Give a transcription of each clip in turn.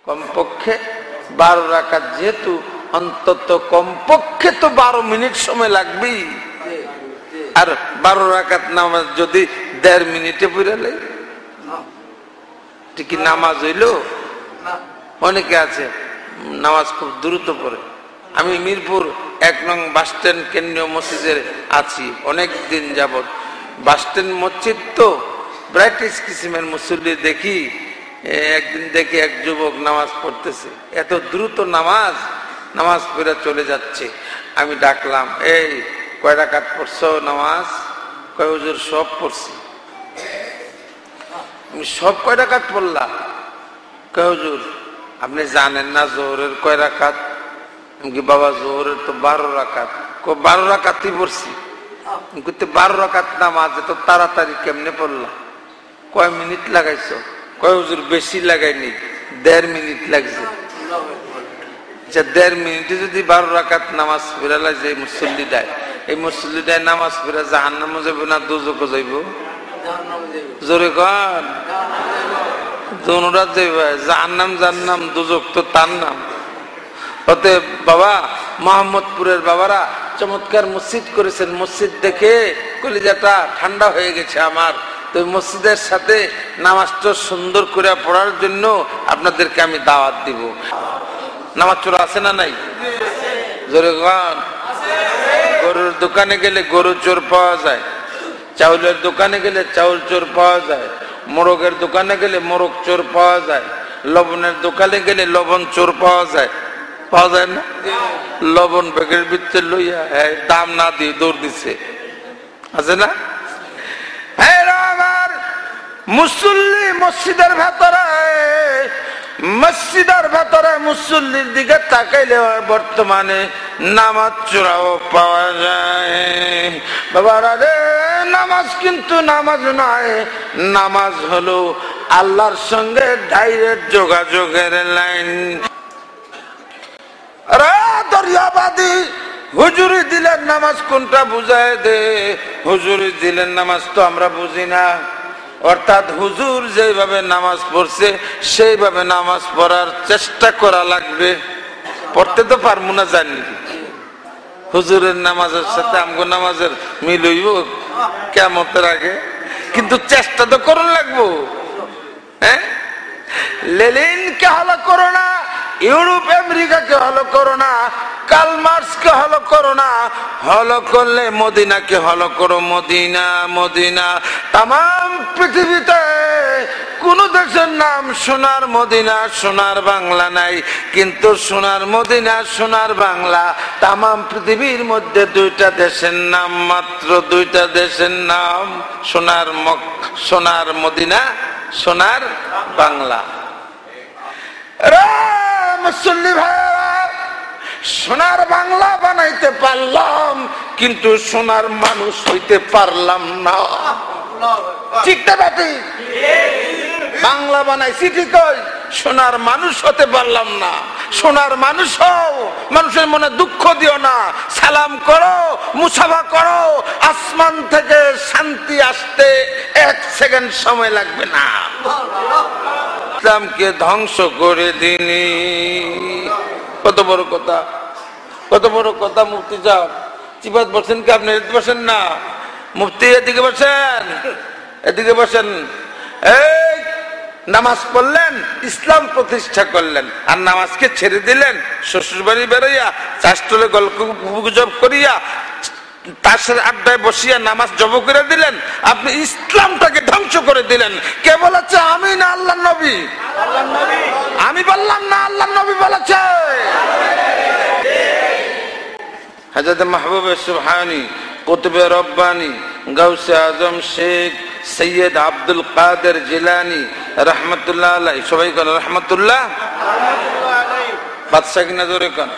কমপক্ষে 12 রাকাত, যেহেতু অন্তত কমপক্ষে তো 12 মিনিট সময় লাগবেই। আর 12 রাকাত নামাজ যদি 1.5 মিনিটে পড়ালে ঠিক নামাজ হইল? অনেকে আছে নামাজ খুব দ্রুত পড়ে। আমি মিরপুর 1 নং বাস স্ট্যান্ড কেন্দ্রীয় মসজিদে আছি অনেক দিন যাবত। বাস স্ট্যান্ড মসজিদ তো ব্রাইটিশ কিসিমের মুসল্লি দেখি। একদিন দেখি এক যুবক নামাজ পড়তেছে, এত দ্রুত নামাজ পড়ে চলে যাচ্ছে। আমি ডাকলাম, এই কয় রাকাত পড়ছো নামাজ? কয় হুজুর সব পড়ছি। আমি সব কয় রাকাত পড়লাম? কয় হুজুর আপনি জানেন না জোহরের কয় রাকাত? আমি কি বাবা জোহরের তো 12 রাকাত। 12 রাকাতই পড়ছি। কিন্তু 12 রাকাত নামাজ এত তাড়াতাড়ি কেমনে পড়লাম? কয় মিনিট লাগাইছো? কয় হুজুর বেশি লাগাইনি, 1.5 মিনিট লাগছে। আচ্ছা 1.5 মিনিটে যদি 12 রাকাত নামাজ পড়ালা, যে মুসল্লিটায়, এই মুসল্লিটায় নামাজ পড়া জাহান্নামে যাবে না দোজখে যাইব? জোরে কন। দোনোটা যাইবে, জাহান্নাম দোজখ তো তার নাম। অতএব বাবা, মোহাম্মদপুরের বাবারা চমৎকার মসজিদ করেছেন। মসজিদ দেখে কলিজাটা ঠান্ডা হয়ে গেছে আমার। তো মসজিদের সাথে নামাজটা সুন্দর করে পড়ার জন্য আপনাদেরকে আমি দাওয়াত দিব। নামাজ চোর আছে না নাই? জোরে গান। গরুর দোকানে গেলে গরু চোর পাওয়া যায়, চাউলের দোকানে গেলে চাউল চোর পাওয়া যায়, মোরগের দোকানে গেলে মোরগ চোর পাওয়া যায়, লবণের দোকানে গেলে লবণ চোর পাওয়া যায় না? লবণ ব্যাগের ভিতরে লইয়া দাম না দিয়ে দৌড় দিছে, আছে না? মুসল্লি মসজিদের ভেতরে মুসল্লির দিকে তাকাইলে বর্তমানে নামাজ চোরাও পাওয়া যায়। বাবারা রে, নামাজ কিন্তু নামাজ নয়, নামাজ হলো আল্লাহর সঙ্গে ডাইরেক্ট যোগাযোগের লাইন। দরিয়াবাদী হুজুরি দিলেন নামাজ কোনটা বুঝায় দে। হুজুরি দিলেন নামাজ তো আমরা বুঝি না। অর্থাৎ হুজুর যেভাবে নামাজ পড়ছে সেইভাবে নামাজ পড়ার চেষ্টা করা লাগবে। পড়তে তো পারবো না জানি, হুজুরের নামাজের সাথে আমগো নামাজের মিল হইব কিয়ামতের আগে, কিন্তু চেষ্টা তো করুন লাগবো। হ্যাঁ, লেনিনকে হলো করো না, ইউরোপ আমেরিকাকে হলো করো না, কার্ল মার্কসকে হলো করো না, হলো করলে মদিনাকে হলো করো। মদিনা তামাম পৃথিবীতে কোন দেশের নাম সোনার মদিনা, সোনার বাংলা নাই, কিন্তু সোনার মদিনা, সোনার বাংলা তামাম পৃথিবীর মধ্যে 2টা দেশের নাম, মাত্র 2টা দেশের নাম, সোনার মদিনা, সোনার বাংলা। মুসল্লি ভাইরা, সোনার বাংলা বানাইতে পারলাম কিন্তু সোনার মানুষ হইতে পারলাম না। ঠিক না বেটি? বাংলা বানাইছি ঠিকই, সোনার মানুষ হতে পারলাম না। সোনার মানুষ হও, মানুষের মনে দুঃখ দিও না, সালাম করো, মুসাফা করো, আসমান থেকে শান্তি আসতে 1 সেকেন্ড সময় লাগবে না। ইসলামকে ধ্বংস করে দিনি। কত বড় কথা, কত বড় কথা। মুফতি সাহেব চিবাত বসেন কি? আপনি এদিকে বসেন না, মুফতি এদিকে বসেন, এদিকে বসেন। এই নামাজ পড়লেন, ইসলাম প্রতিষ্ঠা করলেন, আর নামাজকে ছেড়ে দিলেন। শ্বশুর বাড়ি বেরোইয়া চাষতলে গল্প গুজব করিয়া তার সাথে আড্ডায় বসিয়া নামাজ জব করে দিলেন। আপনি ইসলামটাকে ধ্বংস করে দিলেন। কে বলেছে? আমি না আল্লাহর নবী? আমি বললাম না, আল্লাহর নবী বলেছে। হযরত মাহবুব সুবহানী, কুতুবে রব্বানী, গাউসে আজম শেখ সৈয়দ আব্দুল কাদের জিলানী রহমতুল্লাহ আলাইহি, সবাই কোন রহমতুল্লাহ। বাদশাহ কিনা জোরে কোন,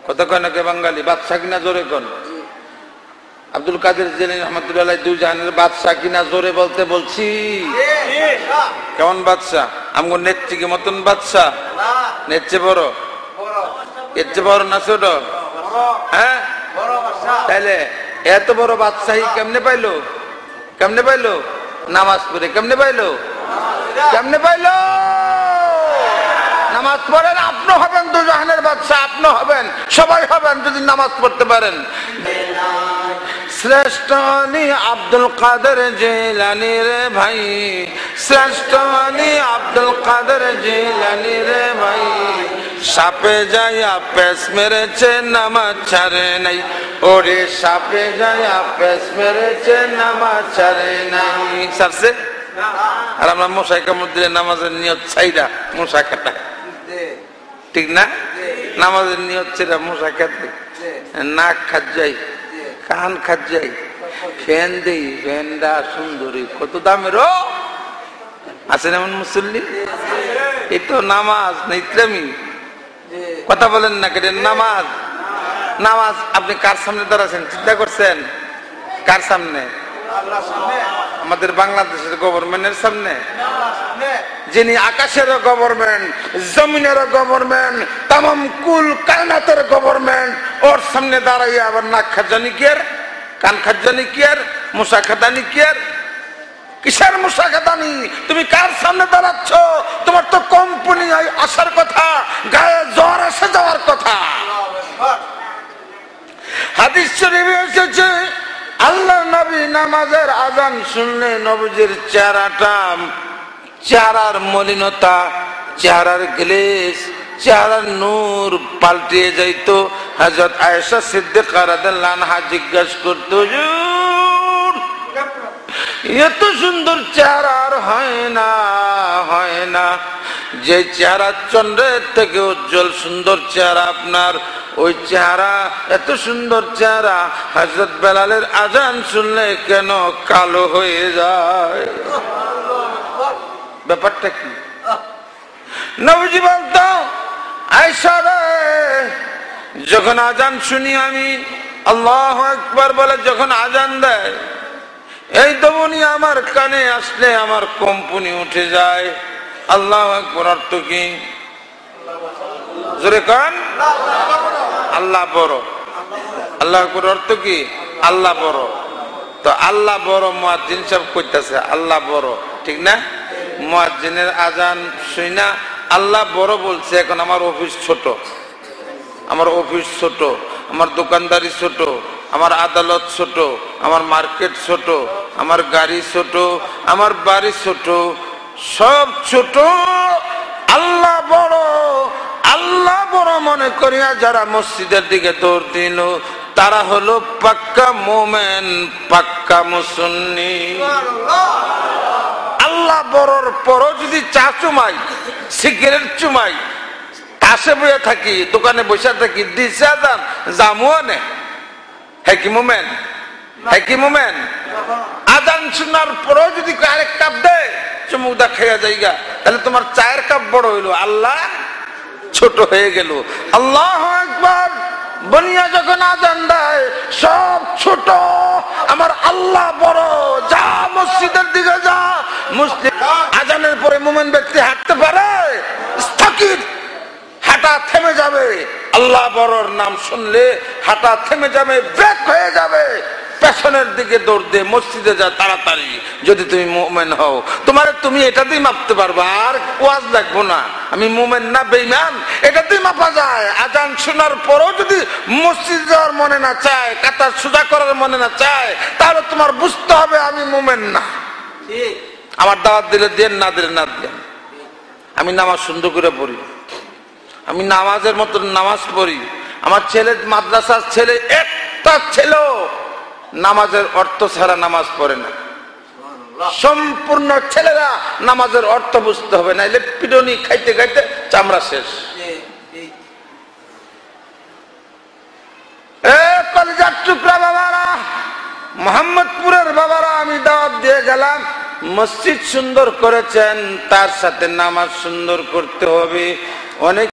কথা কয় নাকি বাঙালি? বাদশাহ কিনা জোরে কোন? আব্দুল কাদের জিলানী রহমতুল্লাহ আলাইহি 2 জাহানের বাদশাহ কিনা জোরে বলতে বলছি। কেমন বাদশাহ? আমগো নেত্রীকে মতন বাদশাহ? নেত্রী বড়, এর চেয়ে বড় না ছোট? হ্যাঁ, তাইলে এত বড় বাদশাহী কেমনে পাইলো? কেমনে পাইলো? নামাজ পড়ে। কেমনে পাইলো? কেমনে পাইলো? নামাজ পড়েন, আপনি হবেন দুজাহানের বাদশা, আপনি হবেন, সবাই হবেন যদি নামাজ পড়তে পারেন। শ্রেষ্ঠ অলি আব্দুল কাদের জিলানী রে ভাই, শ্রেষ্ঠ অলি আব্দুল কাদের জিলানী রে ভাই, সাপে যাইয়া পেশ মেরেছে নামাজ ছাড়ে নাই, ওরে সাপে যাইয়া পেশ মেরেছে নামাজ ছাড়ে নাই। সারছে? আর আমরা মশাই কামড় দিলে নামাজের নিয়ত চাইরা মশা কাটা, ঠিক না? নামাজের নিয়ত ছিল মশা কাটবে, নাক খাত যাই, কান খাত যাই, ফ্যান দেই, ফ্যানটা সুন্দরী, কত দামের আছেন এমন মুসল্লি। এই তো নামাজ না ইসলামী, কথা বলেন না কেন? নামাজ, নামাজ আপনি কার সামনে দাঁড়াচ্ছেন চিন্তা করছেন? কার সামনে? আমাদের বাংলাদেশের গভর্নমেন্টের সামনে, যিনি আকাশেরও গভর্নমেন্ট, জমিনেরও গভর্নমেন্ট, তামাম কুল কায়নাতের গভর্নমেন্ট, ওর সামনে দাঁড়াইয়া আবার নাক খাজানি কি আর, কান খাজানি কি আর, মশা খাদানি কি আর? কিসের মশা খাদানি? তুমি কার সামনে দাঁড়াচ্ছ? তোমার তো কোম্পানি আসার কথা, গায়ে জ্বর এসে যাওয়ার কথা। হাদিস শরীফে এসেছে আল্লাহ নবী নামাজের আজান শুনলে নবীজির চেহারাটা, চেহারার মলিনতা, চেহারার গ্লেজ, চেহারার নূর পাল্টিয়ে যাইত। হযরত আয়েশা সিদ্দিকা রাদিয়াল্লাহু আনহা জিজ্ঞাসা করত, হুজুর এত সুন্দর চেহারা আর হয় না, হয় না। যে চেহারা চন্দ্রের থেকে উজ্জ্বল সুন্দর চেহারা আপনার, ওই চেহারা, এত সুন্দর চেহারা হযরত বেলালের আজান শুনলে কেন কালো হয়ে যায়? ব্যাপারটা কি? নবীজি বলতো, আয়েশা রে, যখন আজান শুনি আমি, আল্লাহু আকবার বলে যখন আজান দেয়, এই দমনি আমার কানে আসলে আমার কম্পনি উঠে যায়। আল্লাহু আকবার অর্থ কি? জোরে কান। আল্লাহ বড়। আল্লাহু আকবার অর্থ কি? আল্লাহ বড়। তো আল্লাহ বড় মুয়াজ্জিন সাহেব কইতাছে আল্লাহ বড়, ঠিক না? মুয়াজ্জিনের আজান শুনা আল্লাহ বড় বলছে। এখন আমার অফিস ছোট, আমার অফিস ছোট, আমার দোকানদারি ছোট, আমার আদালত ছোট, আমার মার্কেট ছোট, আমার গাড়ি ছোট, আমার বাড়ি ছোট, সব ছোট, আল্লাহ বড়। আল্লাহ বড় মনে করিয়া যারা মসজিদের দিকে দৌড় দিল, তারা হলো পাক্কা মোমেন, পাক্কা মুসল্লি। আল্লাহ বড়র পরও যদি চা চুমাই, সিগারেট চুমাই, তাসে বসে থাকি, দোকানে বসে থাকি, দিছে আজান জামুও নে, হ্যাঁ কি মোমেন? হ্যাঁ কি মোমেন? আজান শোনার পরও যদি আরেক কাপ দেয়, চুমুকদা খেয়ে যাইগা, তাহলে তোমার চায়ের কাপ বড় হইলো, আল্লাহ ছোট হয়ে গেল। আল্লাহু আকবার বনিয়া যখন আজান দেয় সব ছোট, আমার আল্লাহ বড়। যা মসজিদের দিকে যা, মসজিদ আজানের পরে মুমিন ব্যক্তি হাঁটতে পারে, স্থগিত, হাঁটা থেমে যাবে। আল্লাহ বড়র নাম শুনলে হাঁটা থেমে যাবে, ব্রেক হয়ে যাবে, পেছনের দিকে দৌড় দে, মসজিদে যা তাড়াতাড়ি, যদি তুমি মুমিন হও। তোমারে তুমি এটাতেই মাপতে পারবা, আর ওয়াজ লাগবো না আমি মুমিন না বেঈমান, এটাতেই মাপা যায়। আজান শোনার পরও যদি মসজিদ যাওয়ার মনে না চায়, কাতার সোজা করার মনে না চায়, তাহলে তোমার বুঝতে হবে আমি মুমিন না। আমার দাওয়াত দিলে দেন, না দিলে না দেন। আমি নামাজ সুন্দর করে পড়ি, আমি নামাজের মতো নামাজ পড়ি। আমার ছেলে, মাদ্রাসার ছেলে, একটা ছেলে নামাজের অর্থ ছাড়া নামাজ পড়ে না। সম্পূর্ণ ছেলেরা নামাজের অর্থ বুঝতে হবে, নাইলে পিটনি খাইতে খাইতে চামড়া শেষ। কলিজার টুকরা বাবারা, মোহাম্মদপুরের বাবারা, আমি দাওয়াত দিয়ে গেলাম, মসজিদ সুন্দর করেছেন, তার সাথে নামাজ সুন্দর করতে হবে। অনেক